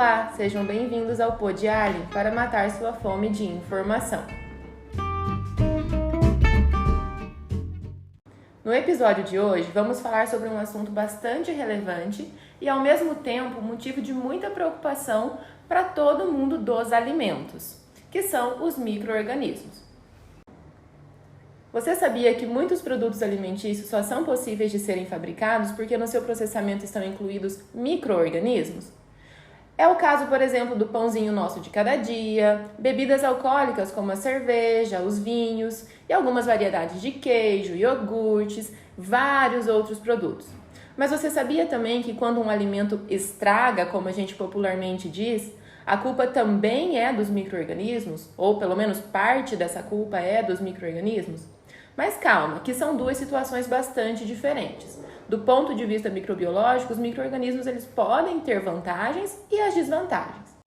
Olá, sejam bem-vindos ao Podiali para matar sua fome de informação. No episódio de hoje, vamos falar sobre um assunto bastante relevante e, ao mesmo tempo, motivo de muita preocupação para todo mundo dos alimentos, que são os micro-organismos. Você sabia que muitos produtos alimentícios só são possíveis de serem fabricados porque no seu processamento estão incluídos micro-organismos? É o caso, por exemplo, do pãozinho nosso de cada dia, bebidas alcoólicas como a cerveja, os vinhos e algumas variedades de queijo, iogurtes, vários outros produtos. Mas você sabia também que quando um alimento estraga, como a gente popularmente diz, a culpa também é dos micro-organismos? Ou pelo menos parte dessa culpa é dos micro-organismos? Mas calma, que são duas situações bastante diferentes. Do ponto de vista microbiológico, os micro-organismos eles podem ter vantagens e as desvantagens.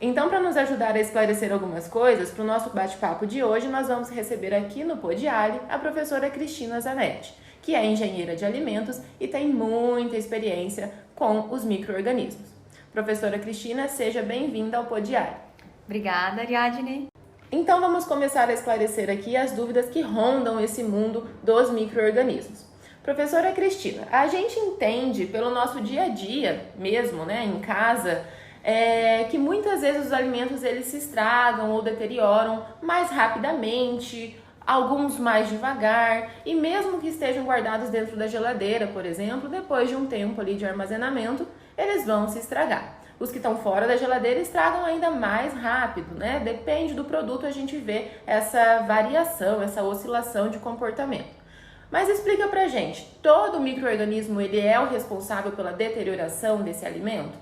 Então, para nos ajudar a esclarecer algumas coisas, para o nosso bate-papo de hoje, nós vamos receber aqui no Podiali a professora Cristina Zanetti, que é engenheira de alimentos e tem muita experiência com os micro-organismos. Professora Cristina, seja bem-vinda ao Podiali. Obrigada, Ariadne. Então, vamos começar a esclarecer aqui as dúvidas que rondam esse mundo dos micro-organismos. Professora Cristina, a gente entende pelo nosso dia a dia mesmo, né, em casa, que muitas vezes os alimentos eles se estragam ou deterioram mais rapidamente, alguns mais devagar, e mesmo que estejam guardados dentro da geladeira, por exemplo, depois de um tempo ali de armazenamento, eles vão se estragar. Os que estão fora da geladeira estragam ainda mais rápido, né? Depende do produto, a gente vê essa variação, essa oscilação de comportamento. Mas explica pra gente, todo micro-organismo ele é o responsável pela deterioração desse alimento?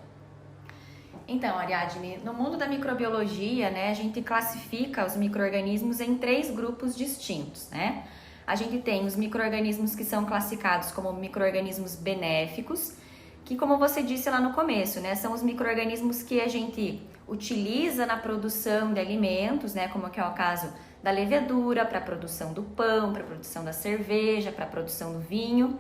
Então, Ariadne, no mundo da microbiologia, né, a gente classifica os micro-organismos em 3 grupos distintos, né? A gente tem os micro-organismos que são classificados como micro-organismos benéficos, que, como você disse lá no começo, né, são os micro-organismos que a gente utiliza na produção de alimentos, né, como que é o caso da levedura, para a produção do pão, para a produção da cerveja, para a produção do vinho.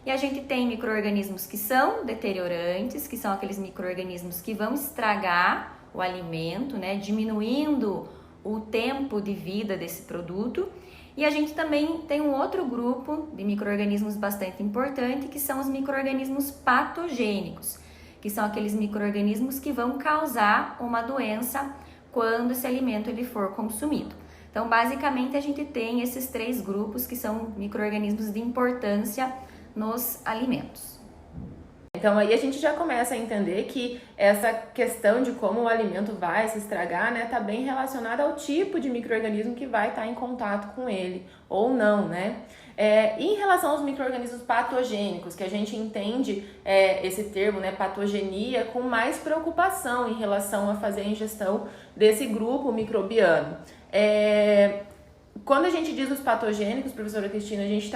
E a gente tem micro-organismos que são deteriorantes, que são aqueles micro-organismos que vão estragar o alimento, né, diminuindo o tempo de vida desse produto. E a gente também tem um outro grupo de micro-organismos bastante importante, que são os micro-organismos patogênicos, que são aqueles micro-organismos que vão causar uma doença quando esse alimento ele for consumido. Então, basicamente, a gente tem esses 3 grupos que são micro-organismos de importância nos alimentos. Então, aí a gente já começa a entender que essa questão de como o alimento vai se estragar, né, tá bem relacionada ao tipo de micro-organismo que vai estar em contato com ele, ou não, né? Em relação aos micro-organismos patogênicos, que a gente entende esse termo, né, patogenia, com mais preocupação em relação a fazer a ingestão desse grupo microbiano. Quando a gente diz os patogênicos, professora Cristina, a gente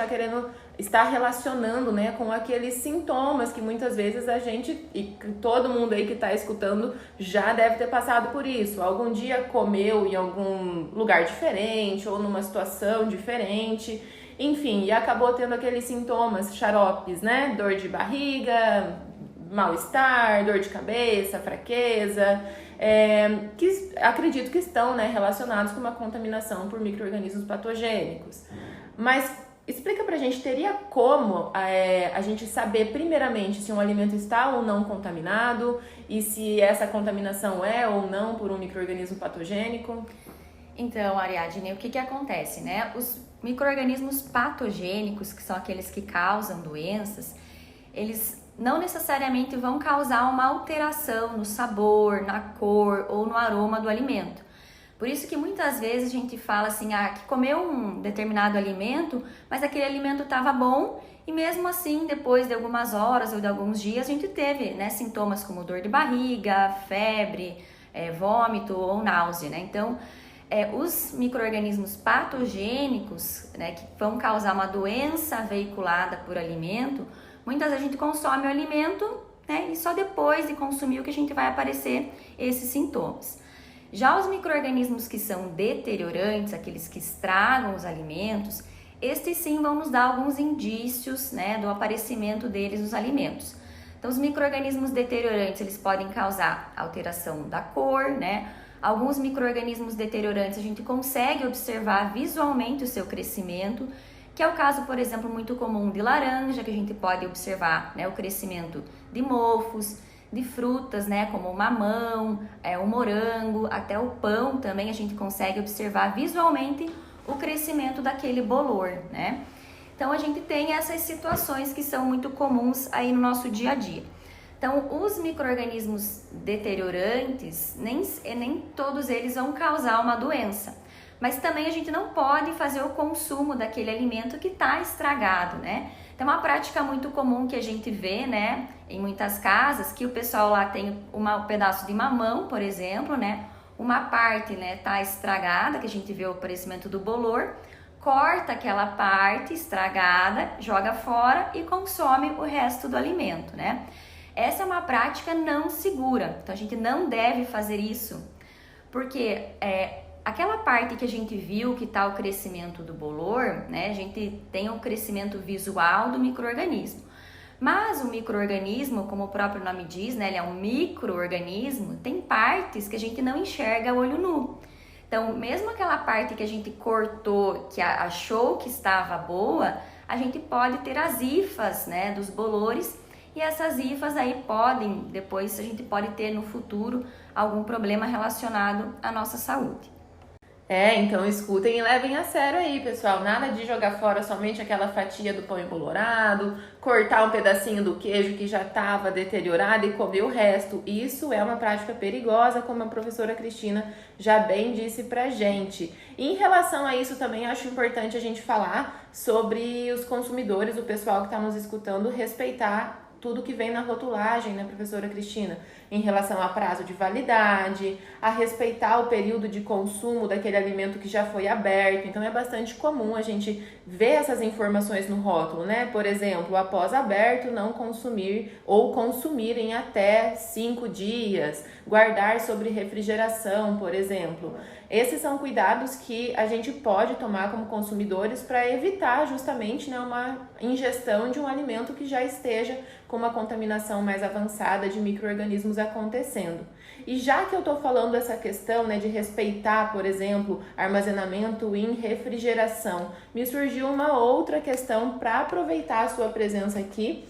está relacionando, né, com aqueles sintomas que muitas vezes a gente, e todo mundo aí que está escutando já deve ter passado por isso. Algum dia comeu em algum lugar diferente ou numa situação diferente, enfim, e acabou tendo aqueles sintomas xaropes, né, dor de barriga, mal-estar, dor de cabeça, fraqueza, que acredito que estão, né, relacionados com uma contaminação por micro-organismos patogênicos. Mas explica pra gente, teria como a gente saber primeiramente se um alimento está ou não contaminado e se essa contaminação é ou não por um micro-organismo patogênico? Então, Ariadne, o que acontece, né? Os micro-organismos patogênicos, que são aqueles que causam doenças, eles não necessariamente vão causar uma alteração no sabor, na cor ou no aroma do alimento. Por isso que muitas vezes a gente fala assim, que comeu um determinado alimento, mas aquele alimento estava bom e mesmo assim, depois de algumas horas ou de alguns dias, a gente teve, né, sintomas como dor de barriga, febre, vômito ou náusea, né? Então, os micro-organismos patogênicos, né, que vão causar uma doença veiculada por alimento, muitas vezes a gente consome o alimento, né, e só depois de consumir o que a gente vai aparecer esses sintomas. Já os micro-organismos que são deteriorantes, aqueles que estragam os alimentos, estes sim vão nos dar alguns indícios, né, do aparecimento deles nos alimentos. Então, os micro-organismos deteriorantes, eles podem causar alteração da cor, né? Alguns micro-organismos deteriorantes a gente consegue observar visualmente o seu crescimento, que é o caso, por exemplo, muito comum de laranja, que a gente pode observar, né, o crescimento de mofos, de frutas, né, como o mamão, o morango, até o pão também a gente consegue observar visualmente o crescimento daquele bolor, né? Então, a gente tem essas situações que são muito comuns aí no nosso dia a dia. Então, os micro-organismos deteriorantes, nem todos eles vão causar uma doença. Mas também a gente não pode fazer o consumo daquele alimento que está estragado, né? Então, uma prática muito comum que a gente vê, né, em muitas casas, que o pessoal lá tem um pedaço de mamão, por exemplo, né? Uma parte, né, tá estragada, que a gente vê o aparecimento do bolor, corta aquela parte estragada, joga fora e consome o resto do alimento, né? Essa é uma prática não segura, então a gente não deve fazer isso, porque aquela parte que a gente viu que está o crescimento do bolor, né? A gente tem o crescimento visual do micro-organismo. Mas o micro-organismo, como o próprio nome diz, né? Ele é um micro-organismo, tem partes que a gente não enxerga a olho nu. Então, mesmo aquela parte que a gente cortou, que achou que estava boa, a gente pode ter as hifas, né, dos bolores, e essas hifas aí podem, depois a gente pode ter no futuro algum problema relacionado à nossa saúde. Então escutem e levem a sério aí, pessoal. Nada de jogar fora somente aquela fatia do pão embolorado, cortar um pedacinho do queijo que já estava deteriorado e comer o resto. Isso é uma prática perigosa, como a professora Cristina já bem disse pra gente. E em relação a isso também acho importante a gente falar sobre os consumidores, o pessoal que está nos escutando, respeitar tudo que vem na rotulagem, né, professora Cristina? Em relação a prazo de validade, a respeitar o período de consumo daquele alimento que já foi aberto. Então, é bastante comum a gente ver essas informações no rótulo, né? Por exemplo, após aberto, não consumir ou consumir em até 5 dias, guardar sobre refrigeração, por exemplo. Esses são cuidados que a gente pode tomar como consumidores para evitar justamente, né, uma ingestão de um alimento que já esteja com uma contaminação mais avançada de micro-organismos acontecendo. E já que eu estou falando essa questão, né, de respeitar, por exemplo, armazenamento em refrigeração, me surgiu uma outra questão para aproveitar a sua presença aqui,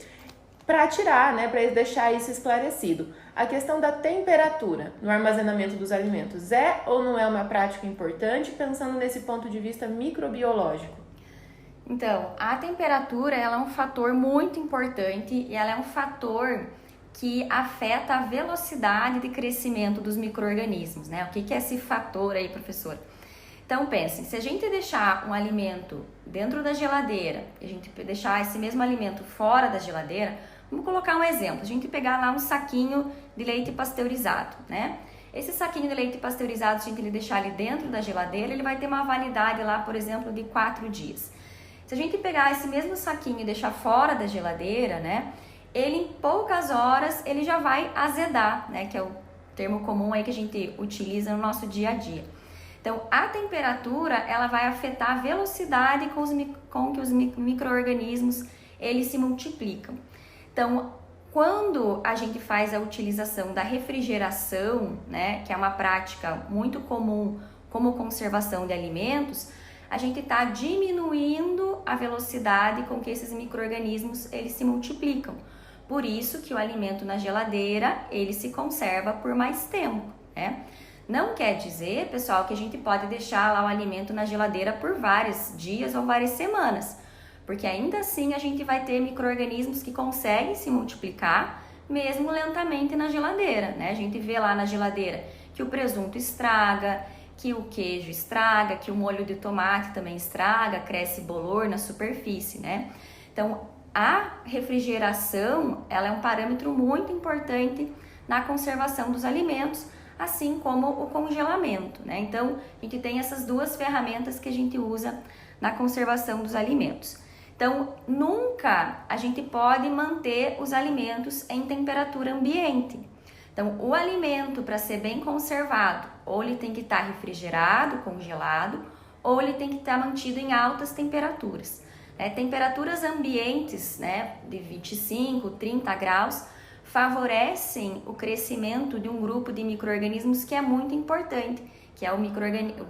para tirar, né, para deixar isso esclarecido. A questão da temperatura no armazenamento dos alimentos é ou não é uma prática importante, pensando nesse ponto de vista microbiológico? Então, a temperatura ela é um fator muito importante e ela é um fator que afeta a velocidade de crescimento dos micro-organismos, né? O que é esse fator aí, professor? Então, pensem, se a gente deixar um alimento dentro da geladeira e a gente deixar esse mesmo alimento fora da geladeira, vamos colocar um exemplo, a gente pegar lá um saquinho de leite pasteurizado, né? Esse saquinho de leite pasteurizado, se a gente deixar ele dentro da geladeira, ele vai ter uma validade lá, por exemplo, de 4 dias. Se a gente pegar esse mesmo saquinho e deixar fora da geladeira, né, ele em poucas horas ele já vai azedar, né, que é o termo comum aí que a gente utiliza no nosso dia a dia. Então, a temperatura ela vai afetar a velocidade com que os micro-organismos eles se multiplicam. Então, quando a gente faz a utilização da refrigeração, né, que é uma prática muito comum como conservação de alimentos, a gente está diminuindo a velocidade com que esses micro-organismos eles se multiplicam. Por isso que o alimento na geladeira ele se conserva por mais tempo, né? Não quer dizer, pessoal, que a gente pode deixar lá o alimento na geladeira por vários dias ou várias semanas, porque ainda assim a gente vai ter micro-organismos que conseguem se multiplicar mesmo lentamente na geladeira, né? A gente vê lá na geladeira que o presunto estraga, que o queijo estraga, que o molho de tomate também estraga, cresce bolor na superfície, né? Então, a refrigeração, ela é um parâmetro muito importante na conservação dos alimentos, assim como o congelamento, né? Então, a gente tem essas duas ferramentas que a gente usa na conservação dos alimentos. Então, nunca a gente pode manter os alimentos em temperatura ambiente. Então, o alimento, para ser bem conservado, ou ele tem que estar refrigerado, congelado, ou ele tem que estar mantido em altas temperaturas. Temperaturas ambientes, né, de 25, 30 graus, favorecem o crescimento de um grupo de micro-organismos que é muito importante, que é o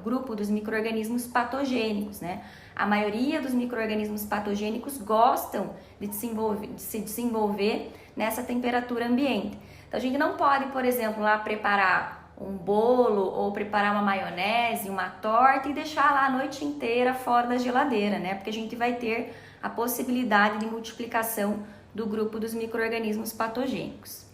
grupo dos micro-organismos patogênicos, né? A maioria dos micro-organismos patogênicos gostam de se desenvolver nessa temperatura ambiente. Então, a gente não pode, por exemplo, lá preparar um bolo ou preparar uma maionese, uma torta e deixar lá a noite inteira fora da geladeira, né? Porque a gente vai ter a possibilidade de multiplicação do grupo dos micro-organismos patogênicos.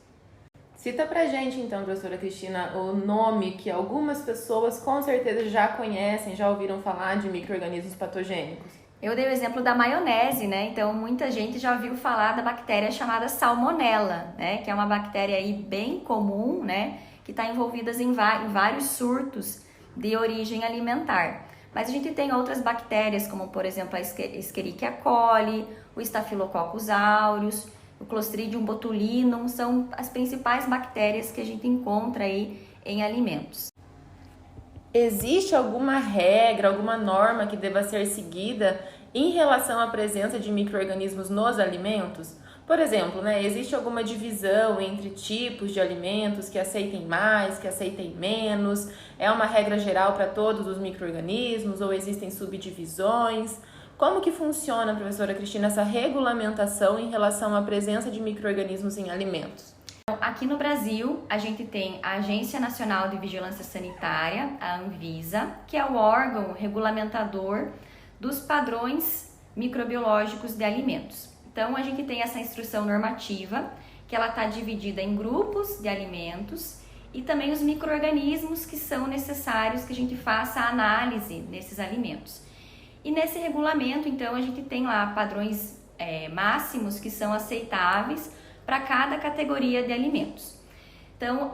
Cita pra gente então, professora Cristina, o nome que algumas pessoas com certeza já conhecem, já ouviram falar de micro-organismos patogênicos. Eu dei o exemplo da maionese, né? Então, muita gente já ouviu falar da bactéria chamada Salmonella, né? Que é uma bactéria aí bem comum, né? Que está envolvida em vários surtos de origem alimentar. Mas a gente tem outras bactérias, como por exemplo a Escherichia coli, o Staphylococcus aureus, o Clostridium botulinum, são as principais bactérias que a gente encontra aí em alimentos. Existe alguma regra, alguma norma que deva ser seguida em relação à presença de micro-organismos nos alimentos? Por exemplo, né, existe alguma divisão entre tipos de alimentos que aceitem mais, que aceitem menos? É uma regra geral para todos os micro-organismos ou existem subdivisões? Como que funciona, professora Cristina, essa regulamentação em relação à presença de micro-organismos em alimentos? Aqui no Brasil, a gente tem a Agência Nacional de Vigilância Sanitária, a Anvisa, que é o órgão regulamentador dos padrões microbiológicos de alimentos. Então, a gente tem essa instrução normativa, que ela está dividida em grupos de alimentos e também os micro-organismos que são necessários que a gente faça a análise desses alimentos. E nesse regulamento, então, a gente tem lá padrões máximos que são aceitáveis para cada categoria de alimentos. Então,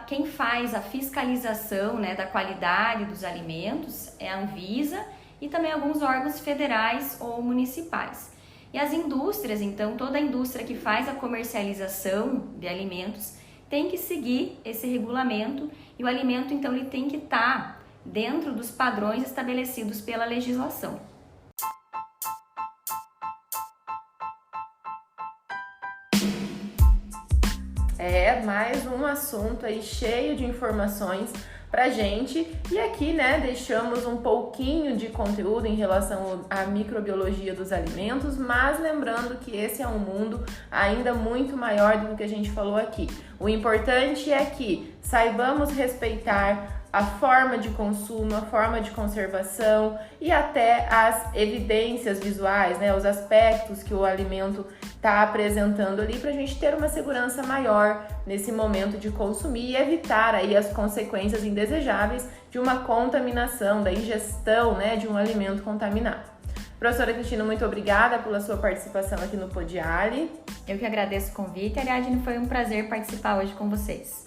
quem faz a fiscalização, né, da qualidade dos alimentos é a Anvisa e também alguns órgãos federais ou municipais. E as indústrias, então, toda a indústria que faz a comercialização de alimentos tem que seguir esse regulamento e o alimento, então, ele tem que estar dentro dos padrões estabelecidos pela legislação. É mais um assunto aí cheio de informações pra gente e aqui, né, deixamos um pouquinho de conteúdo em relação à microbiologia dos alimentos, mas lembrando que esse é um mundo ainda muito maior do que a gente falou aqui. O importante é que saibamos respeitar a forma de consumo, a forma de conservação e até as evidências visuais, né, os aspectos que o alimento está apresentando ali para a gente ter uma segurança maior nesse momento de consumir e evitar aí as consequências indesejáveis de uma contaminação, da ingestão, né, de um alimento contaminado. Professora Cristina, muito obrigada pela sua participação aqui no Podiali. Eu que agradeço o convite, Ariadne, foi um prazer participar hoje com vocês.